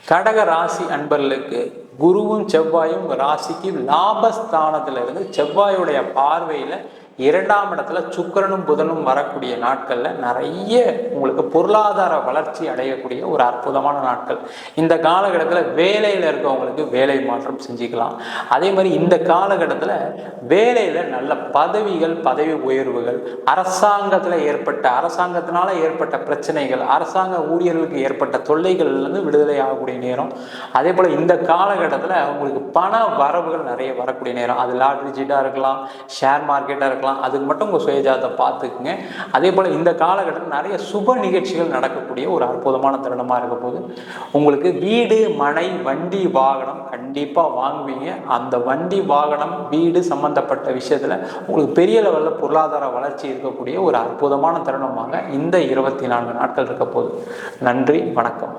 கடக ராசி அன்பர்களுக்கு குருவும் செவ்வாயும் ராசிக்கு லாபஸ்தானத்துல இருந்து செவ்வாயுடைய பார்வையில 2ஆம் இடத்துல சுக்கிரனும் புதனும் வரக்கூடிய நாட்கள்ல நிறைய உங்களுக்கு பொருளாதார வளர்ச்சி அடையக்கூடிய ஒரு அற்புதமான நாட்கள். இந்த காலகட்டத்தில் வேலையில இருக்கவங்களுக்கு வேலை மாற்றம் செஞ்சுக்கலாம். அதே மாதிரி இந்த காலகட்டத்தில் வேலையில நல்ல பதவிகள், பதவி உயர்வுகள், அரசாங்கத்தினால ஏற்பட்ட பிரச்சனைகள், அரசாங்க ஊழியர்களுக்கு ஏற்பட்ட தொல்லைகள்லேருந்து விடுதலை ஆகக்கூடிய நேரம். அதே போல இந்த காலகட்டத்தில் உங்களுக்கு பண வரவுகள் நிறைய வரக்கூடிய நேரம். அது லாட்ரி சீட்டா இருக்கலாம், ஷேர் மார்க்கெட்டா இருக்கலாம். அதுக்கு மட்டும் உங்க சுயஜாதத்தை பார்த்துக்குங்க. அதே போல இந்த காலகட்டத்தில் நிறைய சுப நிகழ்ச்சிகள் நடக்கக்கூடிய ஒரு அற்புதமான தருணமா இருக்க போது. உங்களுக்கு வீடு, மனை, வண்டி, வாகனம் கண்டிப்பா வாங்குவீங்க. அந்த வண்டி, வாகனம், வீடு சம்பந்தப்பட்ட விஷயத்துல உங்களுக்கு பெரிய லெவலில் பொருளாதார வளர்ச்சி இருக்கக்கூடிய ஒரு அற்புதமான தருணமாக இந்த 24 நாட்கள் இருக்க போகுது. நன்றி, வணக்கம்.